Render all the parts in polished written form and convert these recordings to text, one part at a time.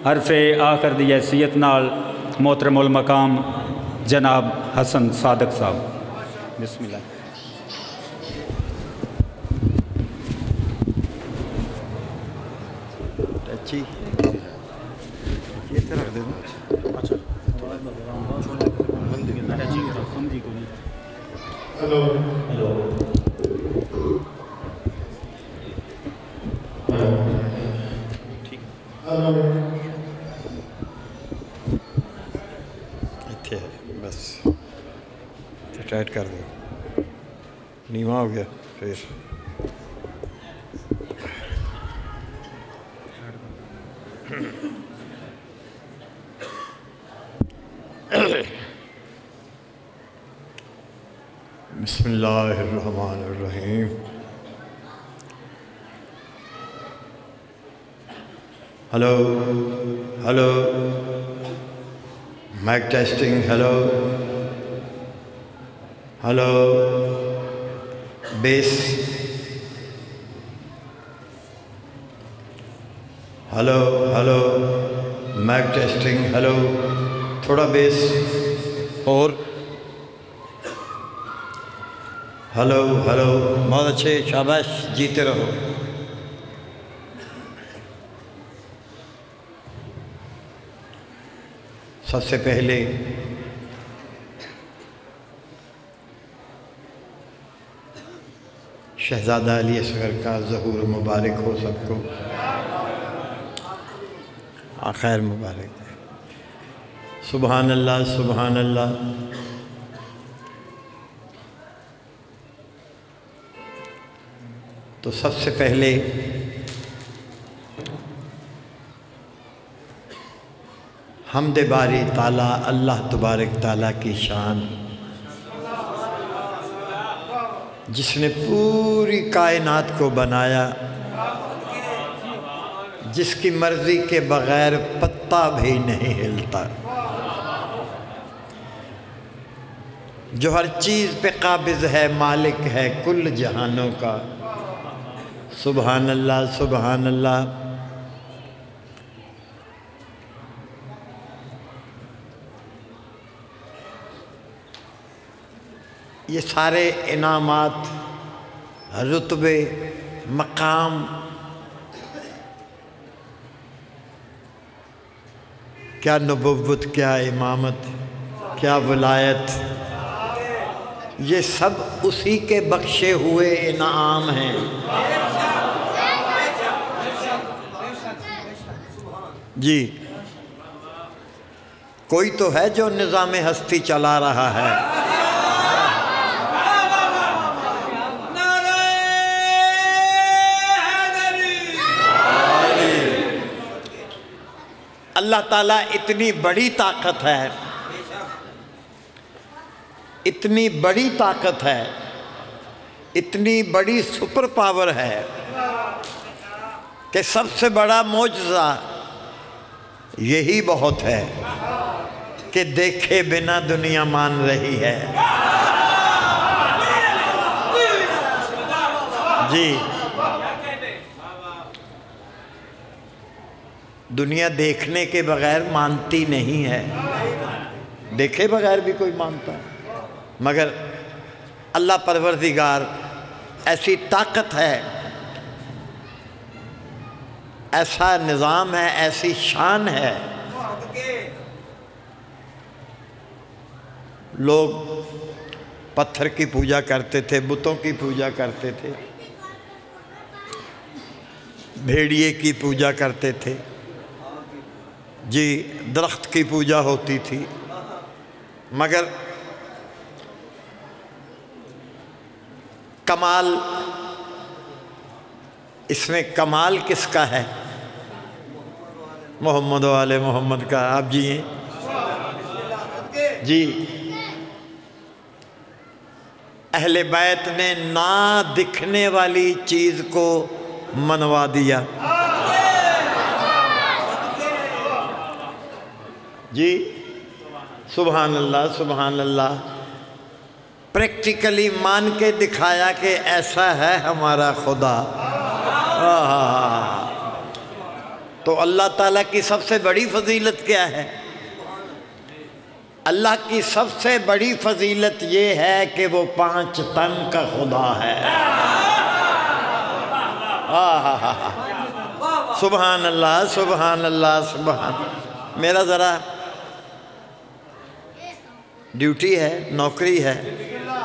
حرف آخر دی حیثیت نال محترم المقام جناب حسن صادق صاحب، بسم اللہ۔ اچھی یہ تو رکھ دے اچھا ہلو اتنے ہے بس ٹائٹ کر دو، نیواں ہو گیا پھر بسم اللہ الرحمن الرحیم۔ Hello hello mic testing, hello hello bass, hello hello mic testing, hello تھوڑا بیس اور ہلو ہلو، بہت اچھے، شاباش، جیتے رہو۔ سب سے پہلے شہزادہ علی اصغر کا ظہور مبارک ہو سب کو، خیر مبارک ہے۔ سبحان اللہ سبحان اللہ۔ تو سب سے پہلے حمد باری تعالیٰ اللہ تبارک تعالیٰ کی شان، جس نے پوری کائنات کو بنایا، جس کی مرضی کے بغیر پتا بھی نہیں ہلتا، جو ہر چیز پہ قابض ہے، مالک ہے کل جہانوں کا۔ سبحان اللہ سبحان اللہ۔ یہ سارے انعامات، رتبے، مقام، کیا نبوت، کیا امامت، کیا ولایت، یہ سب اسی کے بخشے ہوئے انعام ہیں۔ جی، کوئی تو ہے جو نظام ہستی چلا رہا ہے، اللہ تعالیٰ اتنی بڑی طاقت ہے، اتنی بڑی طاقت ہے، اتنی بڑی سپر پاور ہے کہ سب سے بڑا معجزہ یہی بہت ہے کہ دیکھے بنا دنیا مان رہی ہے۔ جی، دنیا دیکھنے کے بغیر مانتی نہیں ہے، دیکھے بغیر بھی کوئی مانتا ہے، مگر اللہ پروردگار ایسی طاقت ہے، ایسا نظام ہے، ایسی شان ہے۔ لوگ پتھر کی پوجا کرتے تھے، بتوں کی پوجا کرتے تھے، بھیڑیے کی پوجا کرتے تھے، جی درخت کی پوجا ہوتی تھی، مگر کمال، اس میں کمال کس کا ہے؟ محمد و آل محمد کا۔ آپ جی ہیں جی، اہل بیت نے نہ دکھنے والی چیز کو منوا دیا۔ جی سبحان اللہ سبحان اللہ، پریکٹیکلی مان کے دکھایا کہ ایسا ہے ہمارا خدا۔ تو اللہ تعالیٰ کی سب سے بڑی فضیلت کیا ہے؟ اللہ کی سب سے بڑی فضیلت یہ ہے کہ وہ 5 تن کا خدا ہے۔ سبحان اللہ، سبحان اللہ، سبحان۔ میرا ذرا ڈیوٹی ہے، نوکری ہے،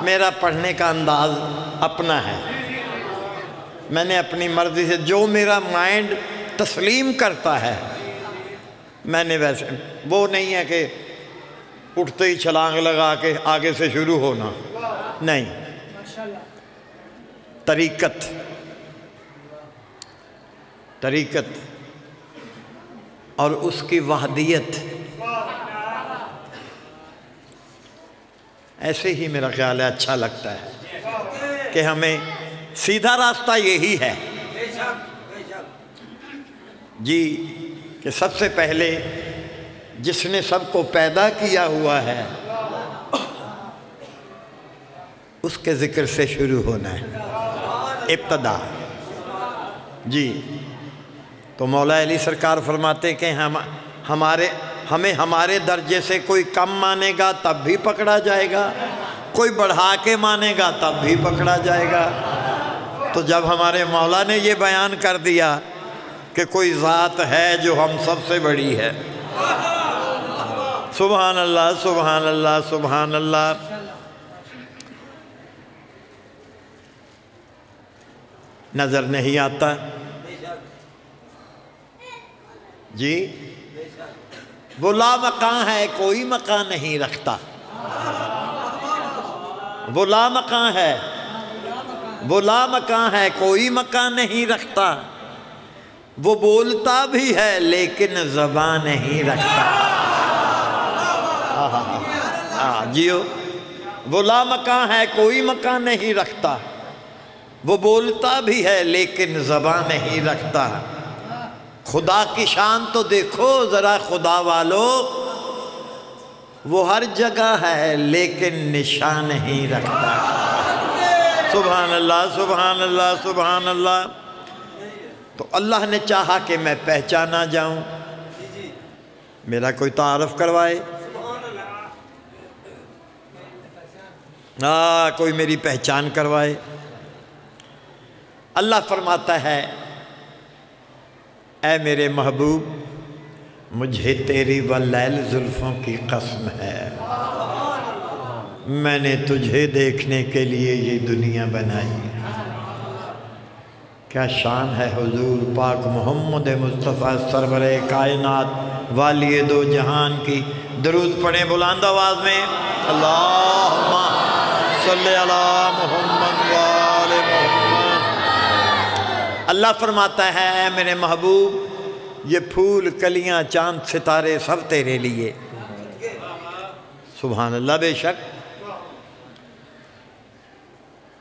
میرا پڑھنے کا انداز اپنا ہے۔ میں نے اپنی مرضی سے جو میرا مائنڈ تسلیم کرتا ہے میں نے ویسے، وہ نہیں ہے کہ اٹھتے ہی چھلانگ لگا کے آگے سے شروع ہونا، نہیں۔ طریقت اور اس کی وحدیت، ایسے ہی میرا خیال ہے اچھا لگتا ہے کہ ہمیں سیدھا راستہ یہی ہے جی، کہ سب سے پہلے جس نے سب کو پیدا کیا ہوا ہے اس کے ذکر سے شروع ہونا ہے، ابتدا جی۔ تو مولا علی سرکار فرماتے کہ ہمیں ہمارے درجے سے کوئی کم مانے گا تب بھی پکڑا جائے گا، کوئی بڑھا کے مانے گا تب بھی پکڑا جائے گا۔ تو جب ہمارے مولا نے یہ بیان کر دیا کہ کوئی ذات ہے جو ہم سب سے بڑی ہے، سبحان اللہ، سبحان اللہ، سبحان اللہ۔ نظر نہیں آتا جی، وہ لا مکان ہے، کوئی مکان نہیں رکھتا، وہ لا مکان ہے، وہ لا مکان ہے، کوئی مکان نہیں رکھتا، وہ بولتا بھی ہے لیکن زبان نہیں رکھتا۔ جیو، وہ لا مکان ہے، کوئی مکان نہیں رکھتا، وہ بولتا بھی ہے لیکن زبان نہیں رکھتا۔ خدا کی شان تو دیکھو ذرا خدا والو، وہ ہر جگہ ہے لیکن نشان نہیں رکھتا۔ سبحان اللہ، سبحان اللہ، سبحان اللہ۔ تو اللہ نے چاہا کہ میں پہچانا جاؤں، میرا کوئی تعارف کروائے، کوئی میری پہچان کروائے۔ اللہ فرماتا ہے اے میرے محبوب، مجھے تیری واللیل زلفوں کی قسم ہے، میں نے تجھے دیکھنے کے لیے یہ دنیا بنائی۔ کیا شان ہے حضور پاک محمد مصطفیٰ سرور کائنات والی دو جہان کی۔ درود پڑھیں بلند آواز میں، اللہم صلی علی محمد وآل محمد۔ اللہ فرماتا ہے اے میرے محبوب، یہ پھول کلیاں چاند ستارے سب تیرے لیے۔ سبحان اللہ، بے شک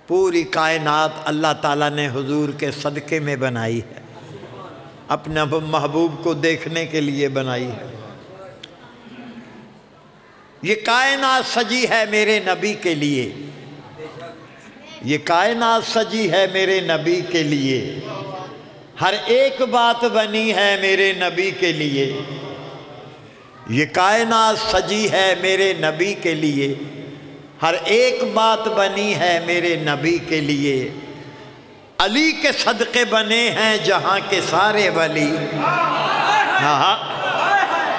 پوری کائنات اللہ تعالیٰ نے حضور کے صدقے میں بنائی ہے، اپنے محبوب کو دیکھنے کے لیے بنائی ہے۔ یہ کائنات سجی ہے میرے نبی کے لیے، یہ کائنات سجی ہے میرے نبی کے لیے، ہر ایک بات بنی ہے میرے نبی کے لیے۔ یہ کائنات سجی ہے میرے نبی کے لیے، ہر ایک بات بنی ہے میرے نبی کے لیے۔ علی کے صدقے بنے ہیں جہاں کے سارے ولی،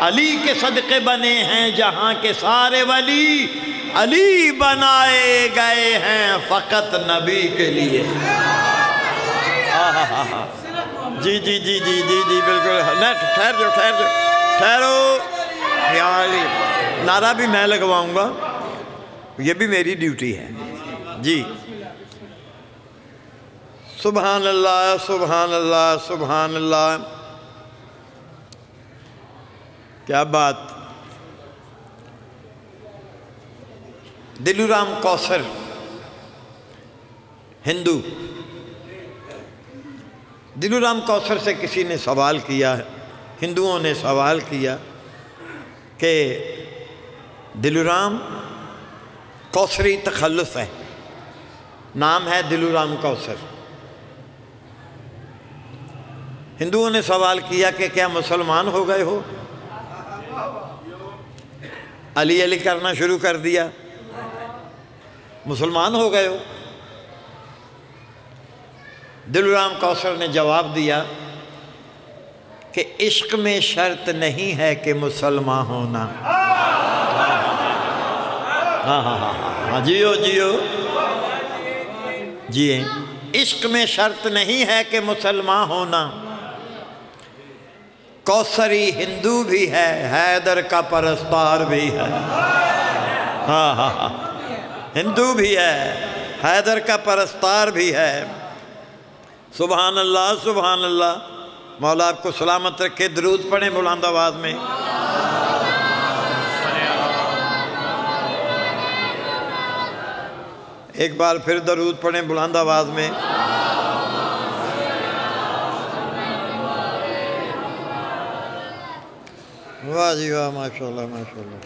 علی کے صدقے بنے ہیں جہاں کے سارے ولی، علی بنائے گئے ہیں فقط نبی کے لیے۔ جی جی جی جی جی جی بالکل، ٹھہر جاؤ ٹھہر جاؤ، ٹھہرو یا علی۔ نعرہ بھی میں لگواؤں گا، یہ بھی میری ڈیوٹی ہے جی۔ سبحان اللہ، سبحان اللہ، سبحان اللہ، کیا بات۔ دلو رام کوثر ہندو، دلو رام کوثر سے کسی نے سوال کیا، ہندوؤں نے سوال کیا کہ دلو رام کوثری تخلص ہے، نام ہے دلو رام کوثر، ہندوؤں نے سوال کیا کہ کیا مسلمان ہو گئے ہو؟ علی علی کرنا شروع کر دیا، مسلمان ہو گئے ہو؟ دلرام کوثر نے جواب دیا کہ عشق میں شرط نہیں ہے کہ مسلمان ہونا۔ ہاں ہاں ہاں ہاں، جیو جیو جیے، عشق میں شرط نہیں ہے کہ مسلمان ہونا، کوثری ہندو بھی ہے، حیدر کا پرستار بھی ہے۔ ہاں ہاں ہاں، ہندو بھی ہے، حیدر کا پرستار بھی ہے۔ سبحان اللہ سبحان اللہ۔ مولا آپ کو سلامت رکھے، درود پڑھیں بلند آواز میں۔ ایک بار پھر درود پڑھیں بلند آواز میں۔ واہ جی واہ، ماشاءاللہ ماشاءاللہ۔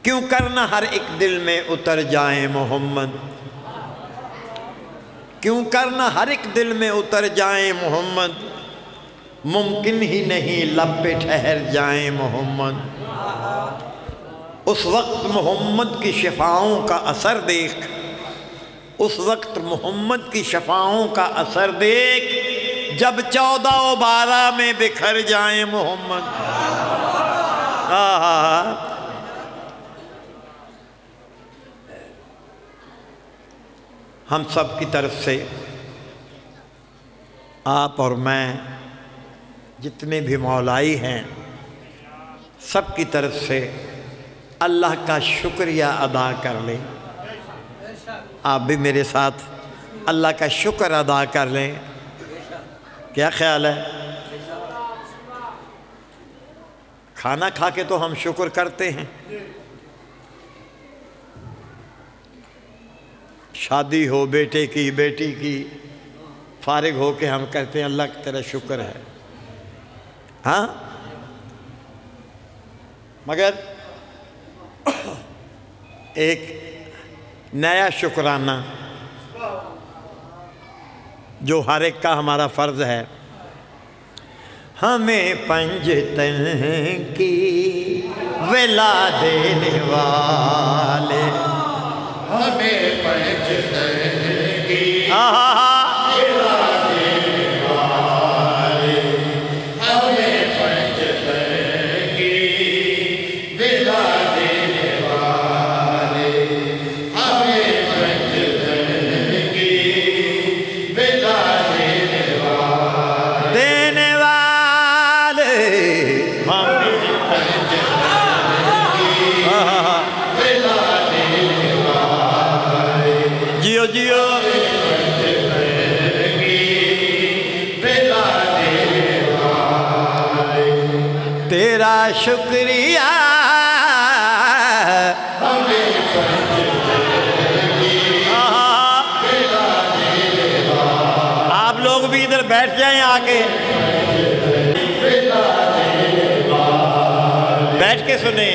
کیوں کرنا ہر ایک دل میں اتر جائیں محمد، کیوں کرنا ہر ایک دل میں اتر جائیں محمد، ممکن ہی نہیں لب پہ ٹھہر جائیں محمد۔ اس وقت محمد کی شفاعوں کا اثر دیکھ، اس وقت محمد کی شفاعوں کا اثر دیکھ، جب 14 و 12 میں بکھر جائیں محمد۔ ہم سب کی طرف سے، آپ اور میں، جتنے بھی مولائی ہیں، سب کی طرف سے اللہ کا شکریہ ادا کر لیں۔ آپ بھی میرے ساتھ اللہ کا شکر ادا کر لیں۔ کیا خیال ہے؟ کھانا کھا کے تو ہم شکر کرتے ہیں، شادی ہو بیٹے کی بیٹی کی، فارغ ہو کے ہم کہتے ہیں اللہ کی تیرا شکر ہے۔ ہاں، مگر ایک نیا شکرانہ جو ہر ایک کا ہمارا فرض ہے، ہمیں پنجتن کی ولا دینے والے، ہمیں پنجتن کی ولا دینے والے، ہمیں پنجتن کی ولا دینے والے، ہمیں پنجتن کی ولا دینے والے، دینے والے، ہمیں پنجتن کی ولا دینے والے، جیو جیو، تیرا شکریہ آپ لوگ بھی ادھر بیٹھ جائیں، آ کے بیٹھ کے سنیں۔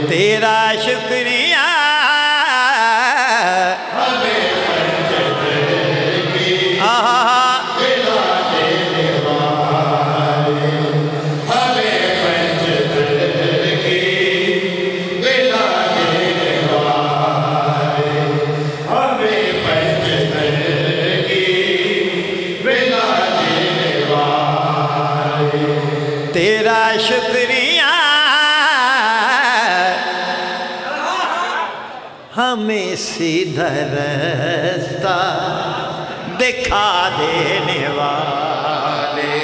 تیرا شکریہ تیرا شکریہ ہمیں سیدھا راستہ دکھا دینے والے،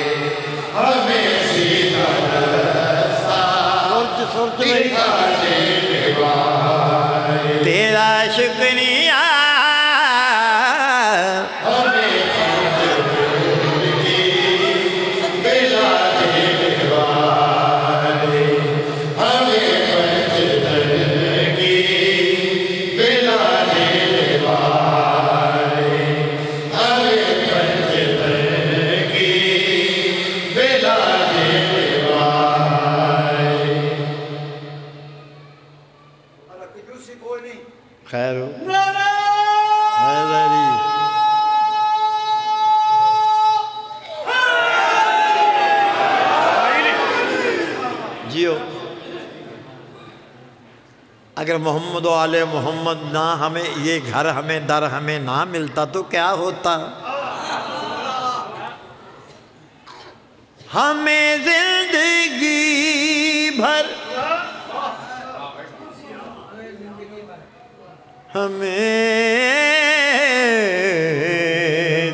ہمیں سیدھا راستہ دکھا دینے والے، تیرا شکریہ ہمیں پنجتن کی ولا دینے والے، ہمیں پنجتن کی ولا دینے والے، ہمیں خیر ہو حیدری جیو. اگر محمد و آل محمد نہ ہمیں یہ گھر ہمیں در ہمیں نہ ملتا تو کیا ہوتا. ہمیں زندگی بھر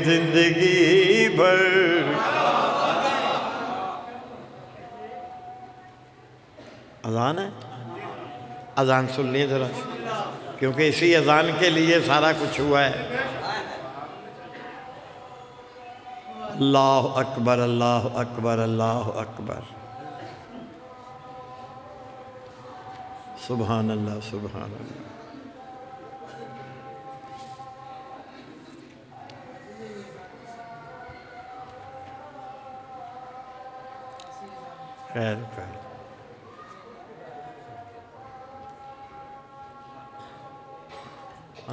زندگی بھر اذان ہے. اذان سن لیے ذرا کیونکہ اسی اذان کے لیے سارا کچھ ہوا ہے. اللہ اکبر اللہ اکبر اللہ اکبر. سبحان اللہ سبحان اللہ. خیر خیر.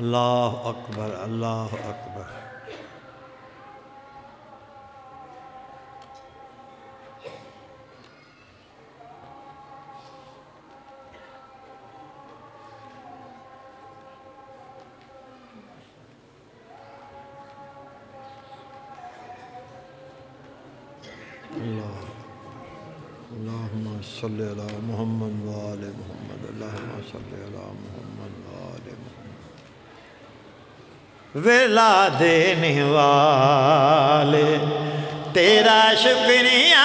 اللہ اکبر اللہ اکبر. اللہم صلی علی محمد و آل محمد. اللہم صلی علی محمد و آل محمد. ویلا دینے والے تیرا شکریہ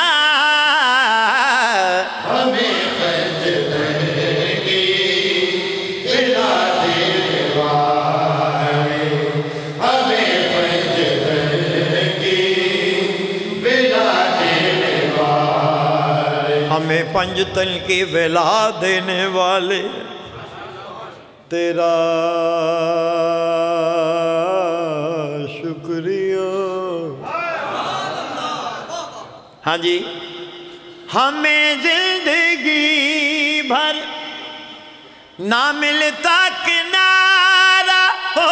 ہمیں کی ویلا دینے والے ہمیں کی ویلا دینے والے. ہمیں پنجتن کی ویلا دینے والے تیرا شکریہ. ہاں جی. ہمیں زندگی بھر نہ ملتا کنارہ ہو.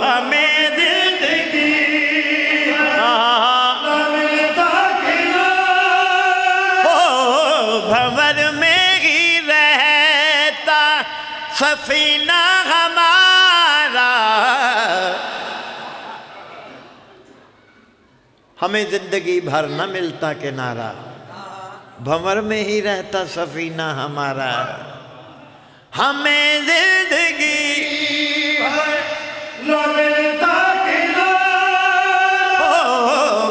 ہمیں زندگی نہ ملتا کنارہ ہو. بھنور میں ہی رہتا سفینہ ہمارا. ہمیں زندگی بھر نہ ملتا کنارہ بھنور میں ہی رہتا سفینہ ہمارا. ہمیں زندگی بھر نہ ملتا کنارہ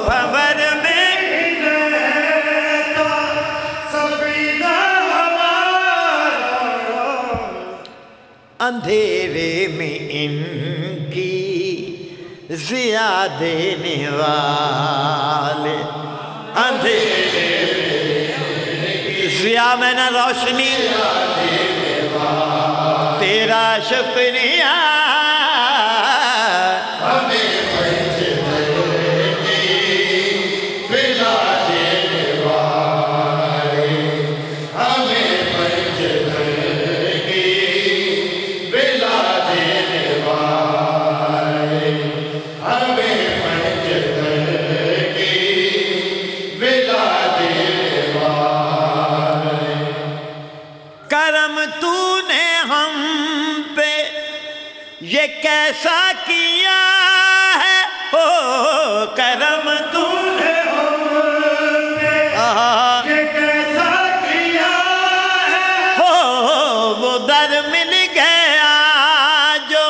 بھنور میں ہی رہتا سفینہ ہمارا. اندھیرے میں ان کی ضیا دینے والے. اندھیرے ضیا میں نہ روشنی تیرا شکریہ. ہمیں ویلا دینے والے ہمیں ویلا دینے والے ہمیں ویلا دینے والے. کرم تو نے ہم پہ یہ کیسا کیا ہے. او کرم تو نے ہم پہ یہ کیسا کیا ہے. وہ در مل گیا جو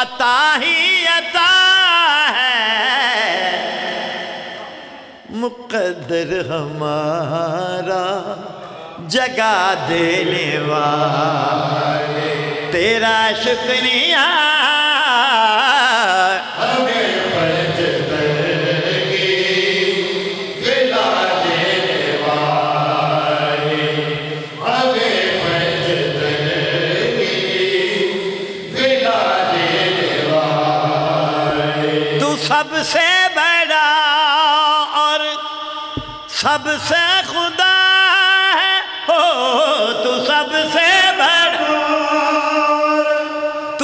عطا ہی عطا ہے. مقدر ہمارا جگہ دینے والے تیرا شکریہ. ہمیں ویلا دینے والے ہمیں ویلا دینے والے. تو سب سے بڑا اور سب سے خدا ہے. تو سب سے بڑا تو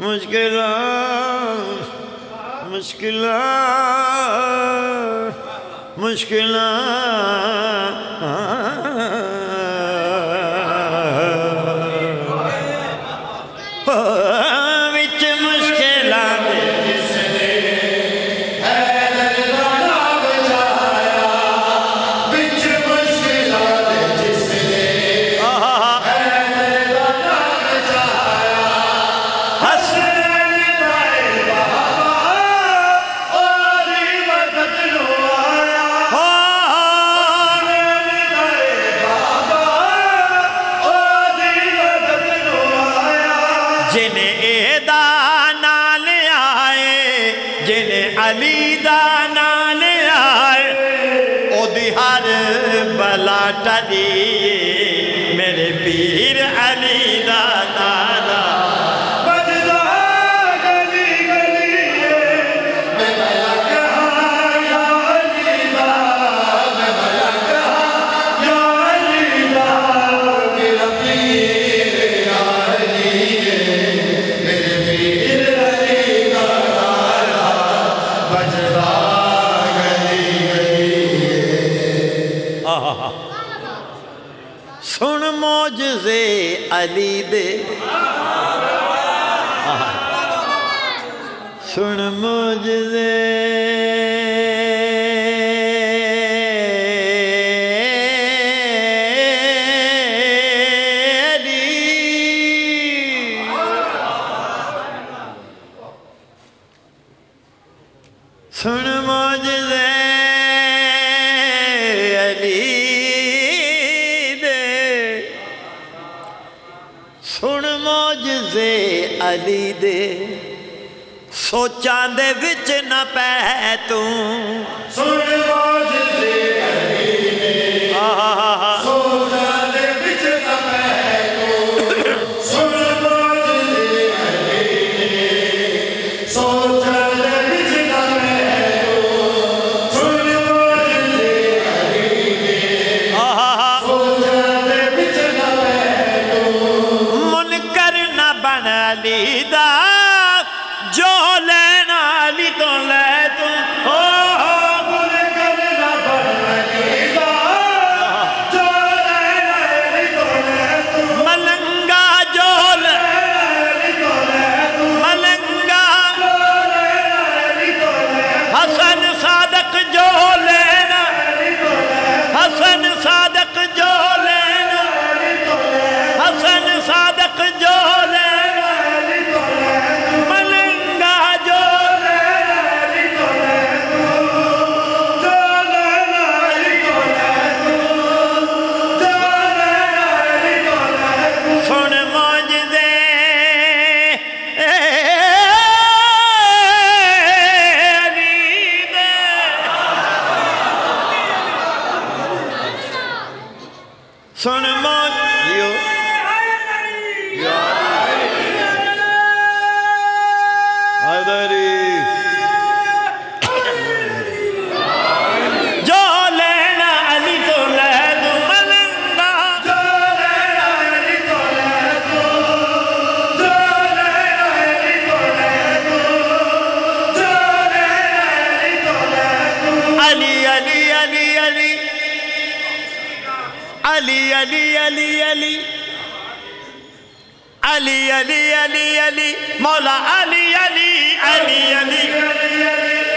مشکلات مشکلات وچ مشکلات علی دا نال آئے او دی ہر بلا ٹلی میرے پیر علی دا نال بجدا گلی گلی میں بلا کہا یا علی دا میں بلا کہا یا علی دا میرا پیر یا علی میرے پیر علی دا سن معجزے علی دے سن معجزے علی سن معجزے سن معجزے علی دے سوچاں دے وچ نہ پہ تو سن معجزے علی دے سوچاں دے وچ نہ پہ تو سن معجزے علی دے سوچاں دے وچ نہ پہ تو سن معجزے علی دے سوچاں دے وچ نہ پہ تو علی دا جو لینا علی تو لے تو من کرنا بن علی دا جو لینا علی تو لے تو ملنگا جو لینا علی تو لے تو ملنگا جو لینا علی تو لے حسن صادق جو لینا علی تو لے حسن صادق جو لینا علی تو لے حسن صادق جو سن ماجیو حیدری جو لینا علی تو لے دو ملنگا جو لینا علی تو لے دو جو لینا علی تو لے دو جو لینا علی تو لے دو علی علی علی علی علی علی علی علی علی علی علی علی مولا علی علی علی علی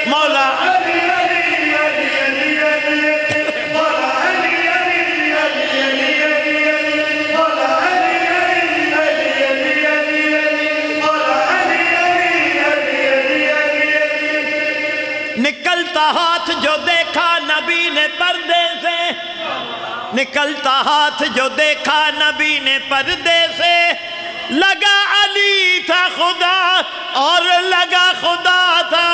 مولا علی علی علی علی مولا علی علی علی علی مولا علی علی علی علی مولا علی علی علی نکلتا ہاتھ جو دیکھا نبی نے پردے سے نکلتا ہاتھ جو دیکھا نبی نے پردے سے لگا علی تھا خدا اور لگا خدا تھا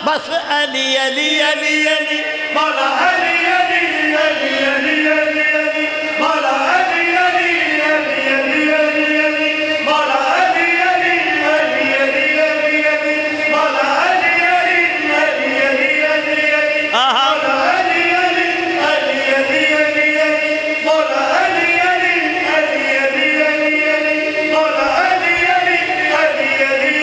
بس علی علی علی علی مولا علی علی علی علی علی مولا علی علی علی علی علی مولا علی علی علی علی علی مولا علی علی علی علی علی مولا علی علی علی علی علی مولا علی علی علی علی علی مولا علی علی علی علی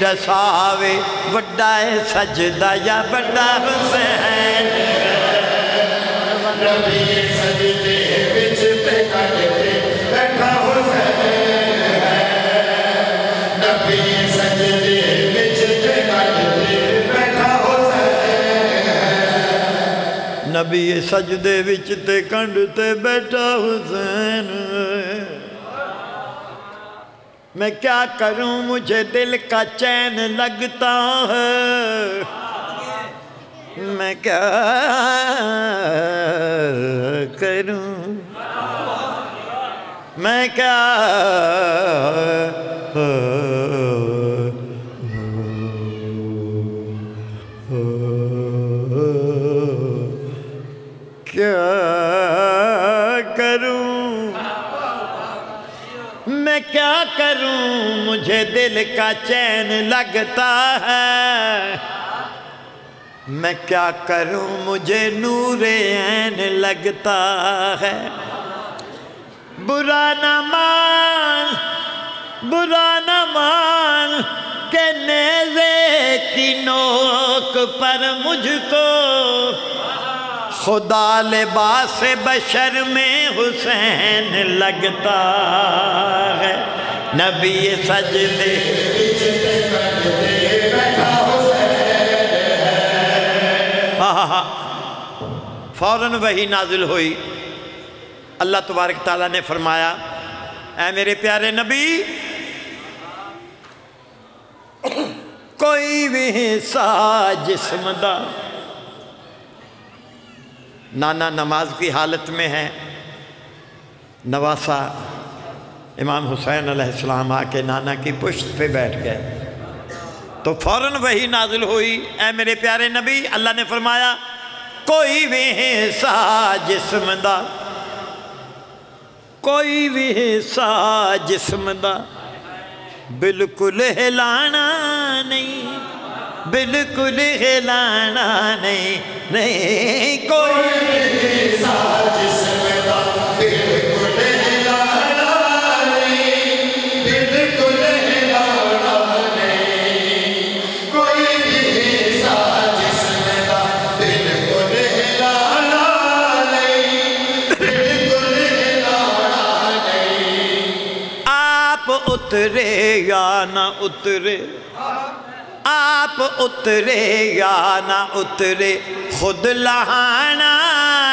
دساوے وڈا ہے سجدہ یا بڑا حسین نبی سجدے وچ تے کٹتے بیٹھا حسین نبی سجدے وچ تے کٹتے بیٹھا حسین نبی سجدے وچ تے کنڈ تے بیٹھا حسین میں کیا کروں مجھے دل کا چین لگتا ہے میں کیا کروں میں کیا کروں میں کیا کروں مجھے دل کا چین لگتا ہے میں کیا کروں مجھے نور عین لگتا ہے برا نہ مان کہ نیزے کی نوک پر مجھ کو خدا لباس بشر میں حسین لگتا ہے نبی سجدے فوراً وحی نازل ہوئی اللہ تبارک تعالیٰ نے فرمایا اے میرے پیارے نبی کوئی بھی حصہ جسم دا نانا نماز کی حالت میں ہے نواسا امام حسین علیہ السلام آ کے نانا کی پشت پہ بیٹھ گئے تو فوراً وحی نازل ہوئی اے میرے پیارے نبی اللہ نے فرمایا کوئی بھی حصہ جسم دا کوئی بھی حصہ جسم دا بالکل ہلانا نہیں بالکل ہلانا نہیں کوئی حصہ جسم دا بالکل ہلانا نہیں بالکل ہلانا نہیں کوئی حصہ جسم دا بالکل ہلانا نہیں بالکل ہلانا نہیں آپ اترے یا نہ اترے آپ اترے یا نہ اترے خود لہانا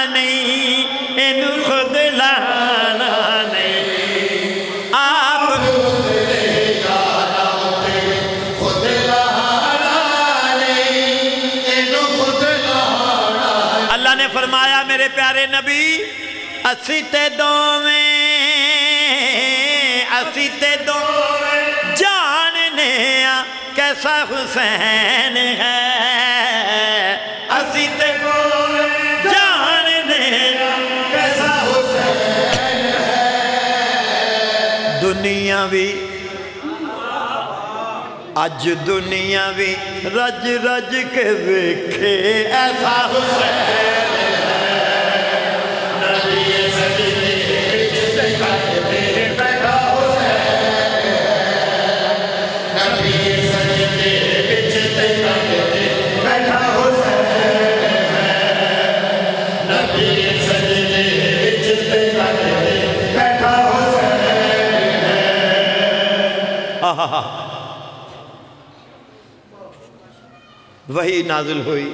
نہیں ان خود لہانا نہیں آپ اترے یا نہ اترے خود لہانا نہیں اینو خود لہانا اللہ نے فرمایا میرے پیارے نبی اسی تے دوویں جاننے کیسا حسین ہے اسی تے جاننے کیسا حسین ہے دنیا بھی اج دنیا بھی رج رج کے ویکھے ایسا حسین نبی سجدے وچ تے کٹتے بیٹھا حسین نبی سجدے وچ تے کٹتے بیٹھا حسین نبی سجدے وچ تے کٹتے بیٹھا حسین وہی نازل ہوئی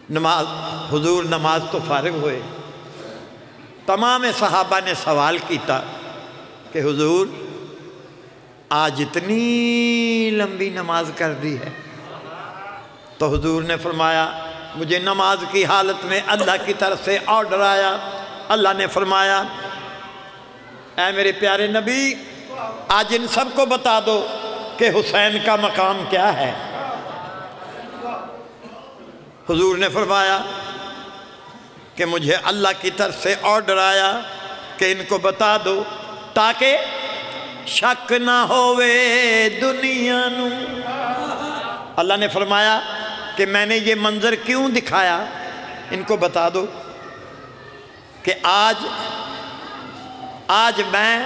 نماز حضور نماز تو فارغ ہوئے تمام صحابہ نے سوال کیتا کہ حضور آج اتنی لمبی نماز کر دی ہے تو حضور نے فرمایا مجھے نماز کی حالت میں اللہ کی طرف سے آرڈر آیا اللہ نے فرمایا اے میرے پیارے نبی آج ان سب کو بتا دو کہ حسین کا مقام کیا ہے حضور نے فرمایا کہ مجھے اللہ کی طرف سے آرڈر آیا کہ ان کو بتا دو تاکہ شک نہ ہوئے دنیا نو اللہ نے فرمایا کہ میں نے یہ منظر کیوں دکھایا ان کو بتا دو کہ آج میں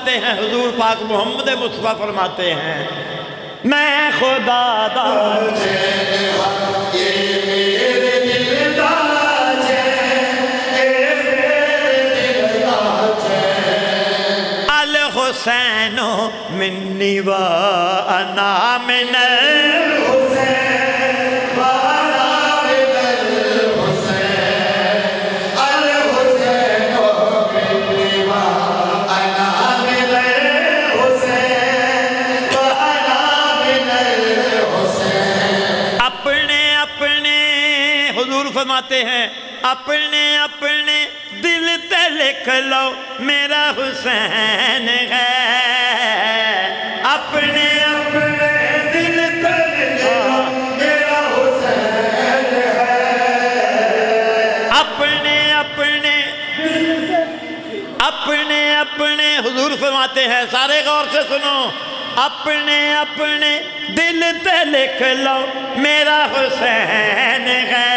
فرماتے ہیں حضور پاک محمد مصطفیٰ فرماتے ہیں میں خدا دا الحسین منی و انا من الحسین وانا من الحسین الحسین منی و انا من الحسین وانا من الحسین اپنے اپنے حضور فرماتے ہیں اپنے اپنے دل تے لکھ لو میرا حسین ہے اپنے اپنے دل تے لکھ لو میرا حسین ہے اپنے اپنے حضور فرماتے ہیں سارے غور سے سنو اپنے اپنے دل تے لکھ لو میرا حسین ہے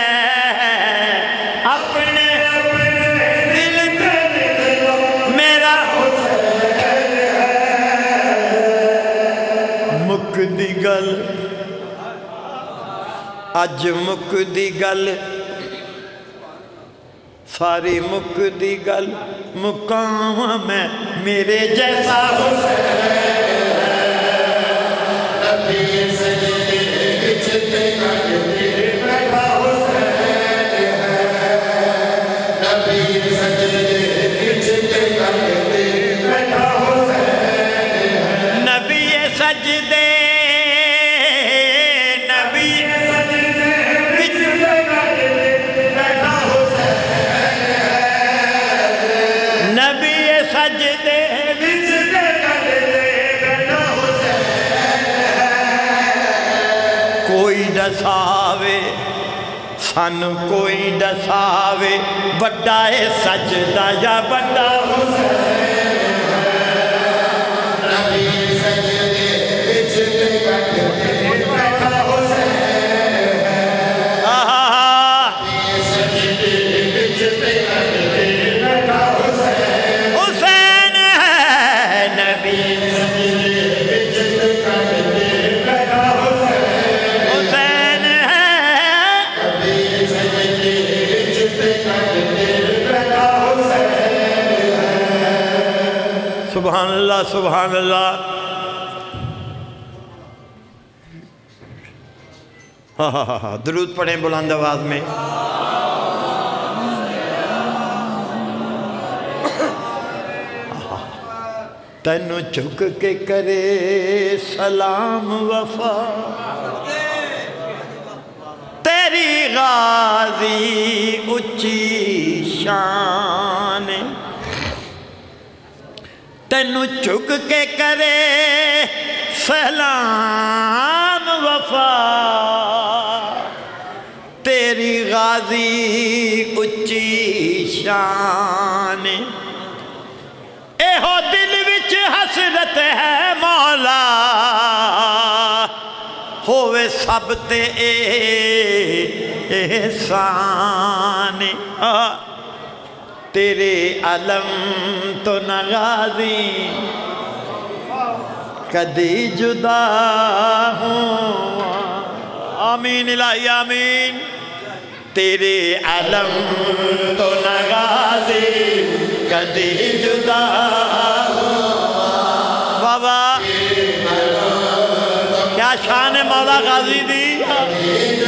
اپنے دل تے لکھ لو میرا حسین ہے مک دی گل اج مک دی گل ساری مک دی گل مقام میں میرے جیسا حسین دساوے سن کوئی دساوے بڑا ہے سجدہ یا بڑا حسین نبی سجدے وچ کٹ کے بیٹھا حسین سجدے وچ کٹ کے بیٹھا حسین حسین ہے نبی سجدے وچ کٹ کے بیٹھا سبحان اللہ سبحان اللہ ہاں درود پڑھیں بلند آواز میں تینو جھک کے کرے سلام وفا تیری غازی اچھی شان تینو جھک کے کرے سلام وفا تیری غازی اچھی شان اے ہو دل وچ حسرت ہے مولا ہووے سب تے احسان تیرے علم تو نہ غازی کدی جدا ہوں آمین الہی آمین تیرے علم تو نہ غازی کدی جدا ہوں بابا کیا شان مولا غازی دی کدی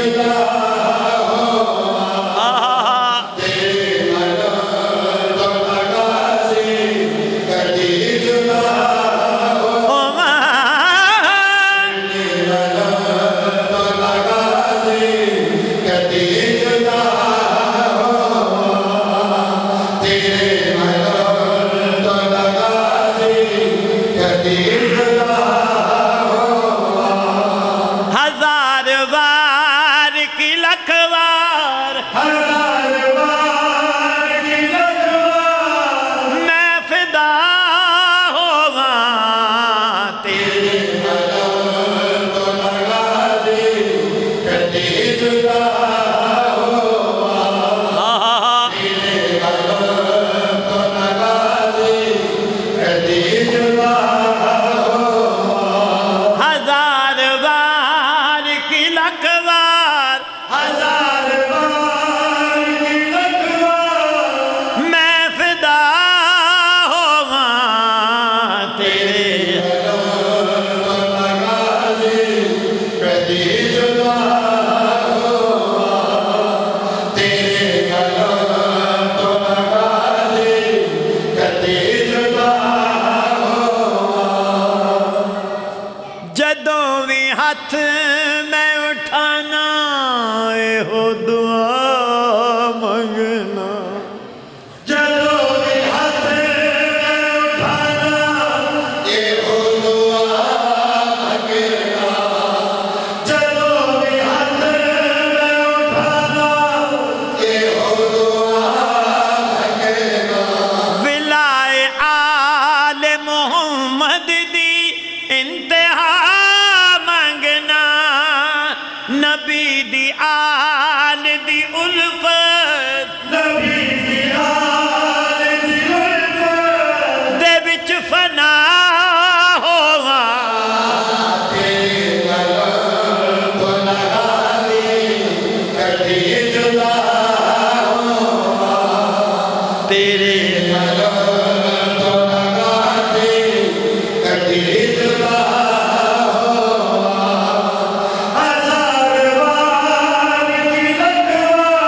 جدوں بھی ہاتھ میں اٹھانا اے ہو دعا منگنا جدوں بھی ہاتھ میں اٹھانا اے ہو دعا منگنا جدوں بھی ہاتھ میں اٹھانا اے ہو دعا منگنا ولائے آل محمد دی انتہا منگنا نبی دی آل دی الفت نبی دی آل دی الفت دے وچ فنا ہوا تیرے غلط تو نگالی کدی جدا ہوا تیرے غلط تو نگالی کدی جدا ہوا ہزار بار کی لکھواں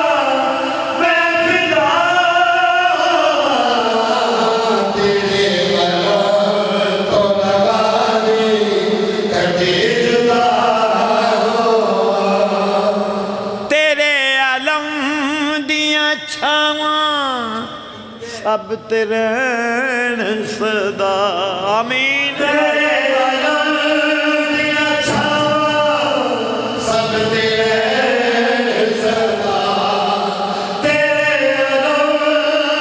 میں فدا ہوا تیرے غلط تو نگالی کدی جدا تیرے علم دیاں چھاواں سب تیرے صدا آمین تیرے علم دیاں چھاواں سب تیرے صدا تیرے علم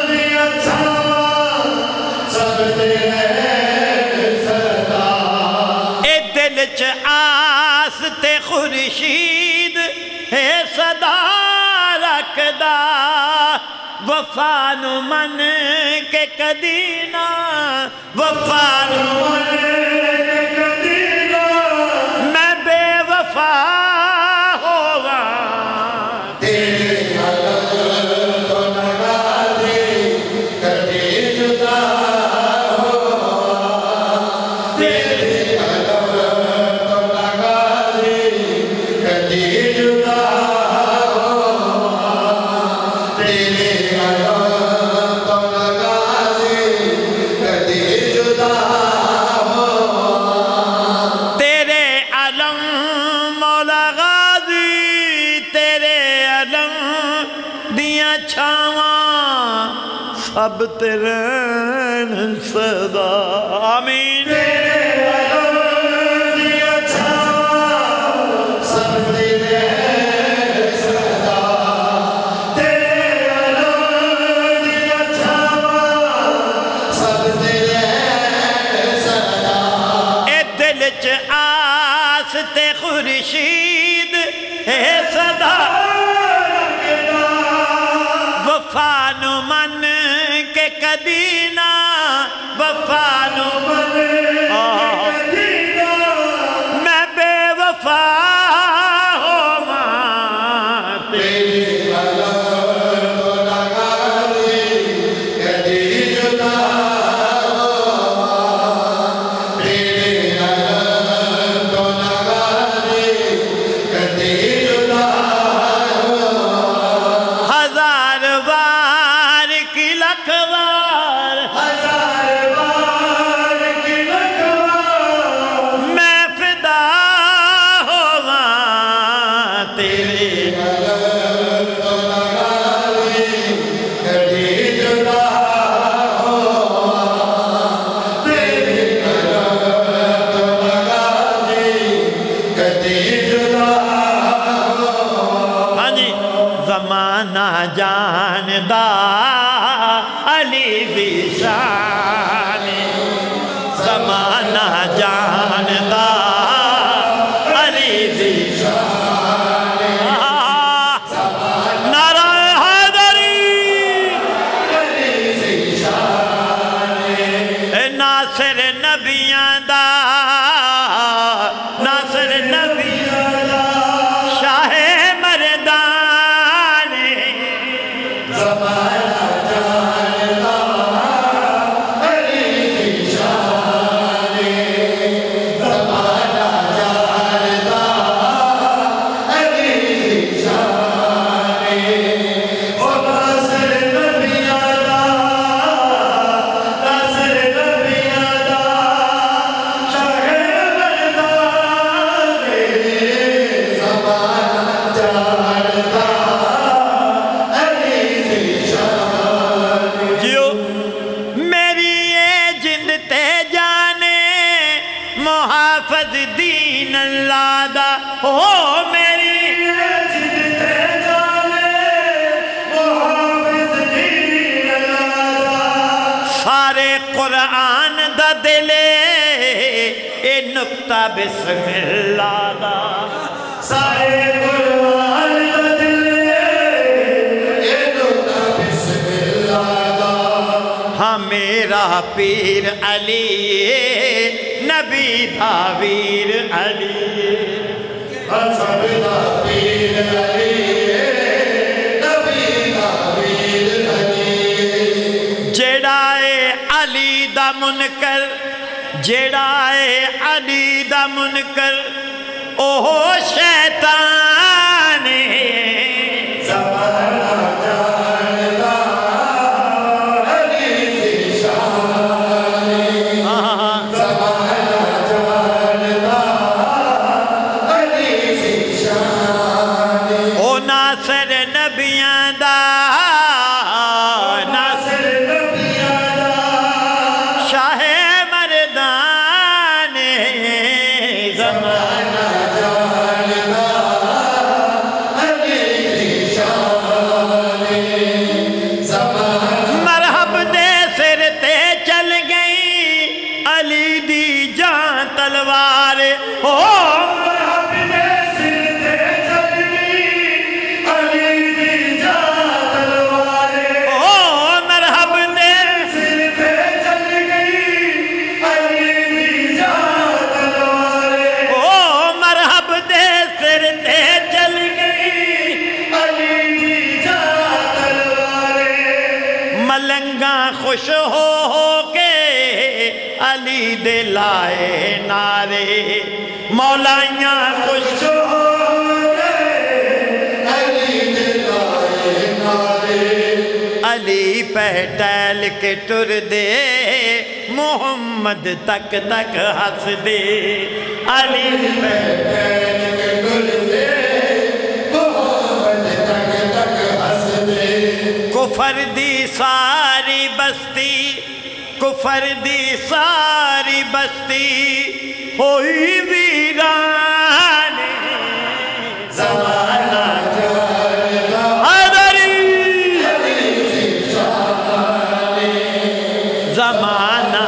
دیاں چھاواں سب تیرے صدا اے دل چ آس تے خورشید ہے صدا رکھدا وفا نو من کے کدی نہ وفا نو من کے کدی نہ میں بے وفا ہوگا تیرے علم تو نگالی کدی جدا ہوا تیرے علم تو نگالی کدی جدا ہوا تیرے علم تو نگالی کدی جدا ہوا تیرے علم مولا غازی تیرے علم دیاں چھاواں سب تیرے صدا آمین تیرے علم دیاں چھاواں سب تیرے صدا تیرے علم دیاں چھاواں سب تیرے صدا اے دل چ آس تے خورشید ہے صدا وفا نو من کے کدی نہ وفا نو من کدی نہ میں بے وفا ہوواں تیرے علم تو نگالی کدی جدا ہوا تیرے علم تو نگالی کدی جدا ہوا ہزار بار کی لکھ بار ہزار بار کی لکھواں میں فدا ہوواں تیرے علم تو نگالی کدی جدا ہوا تیرے علم تو نگالی کدی جدا ہوا ہاں جی زمانہ جاندا علی دی شان زمانہ جاندا علی دی شان نعرہ حیدری ناصر نبیاں دا ناصر نبیاں دا شاہ مردان زمانہ جاندا علی دی شان محافظ دین اللہ دا ہو میری سارے قرآن دا دلے اے نقطہ بسم اللہ دا سارے قرآن دا دلے اے نقطہ بسم اللہ دا ہاں میرا پیر علی نبی دا ویر علی ہاں سب دا پیر علی نبی دا ویر علی جیڑا اے علی دا منکر جیڑا اے علی دا منکر اوہ شیطان زمانہ جاندا علی دی شان زمانہ جاندا علی دی شان او ناصر نبیاں دا ناصر نبیاں دا شاہ مردان زمانہ جاندا علی دی شان زمانہ مرحب دے سر تے چل گئی علی دی جان تلوار ہو مرحب دے سر تے چل گئی علی دی جان تلوار او مرحب دے سر تے چل گئی علی دی جان تلوار او مرحب دے سر تے چل گئی علی دی جان تلوار ملنگاں خوش ہو کے علی دے لائے نعرے مولائیاں خوش علی پہ ٹیل کے ٹر دے محمد تک تک ہس دے علی پہ کفر دی ساری بستی کفر دی ساری بستی ہوئی ویران زمانہ حیدری زمانہ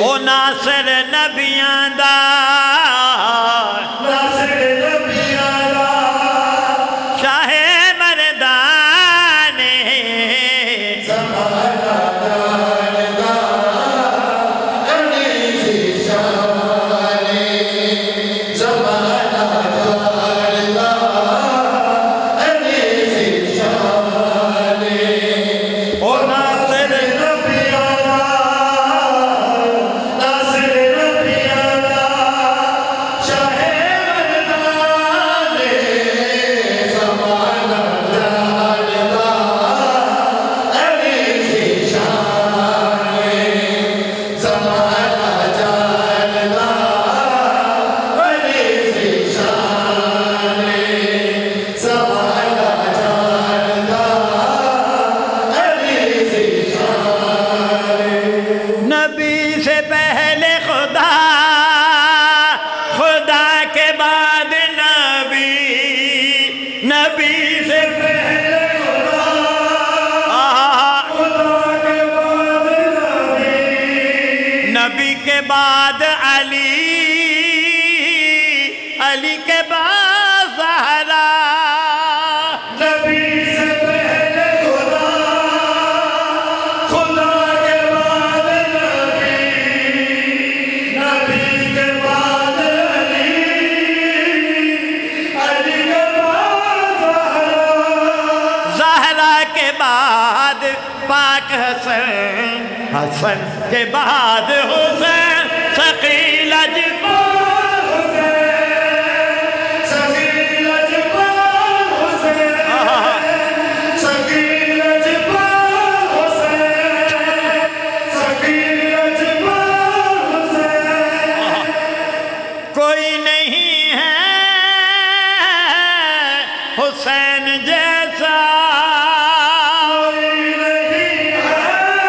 او ناصر نبیاں دا ناصر نبیاں دا شاہ مردان زمانہ جاندا علی دی شان زمانہ جاندا علی دی شان او ناصر نبیاں دا ناصر نبیاں دا شاہ مردان زمانہ جاندا علی دی شان زمانہ جاندا علی دی شان زمانہ جاندا علی دی شان نبی سے پہلے خدا خدا کے بعد نبی نبی سے پہلے خدا آہا خدا کے بعد نبی نبی کے بعد علی علی کے بعد زہرا نبی سے پہلے خدا خدا کے بعد نبی نبی کے بعد علی علی کے بعد زہرا کے بعد پاک حسن حسن کے بعد حسین ثقیل اجبار سکیل جبال حسین سکیل جبال حسین سکیل جبال حسین کوئی نہیں ہے حسین جیسا کوئی نہیں ہے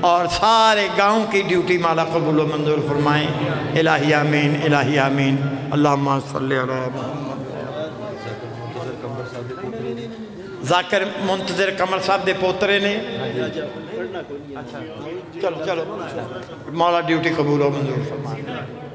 اور سارے گاؤں کی ڈیوٹی مالا قبول و منظور فرمائیں. الہی آمین، الہی آمین. اللہم صلی علی محمد. ذاکر منتظر قمر صاحب دے پوترے نے. چلو چلو مولا ڈیوٹی قبول و منظور فرمائیں.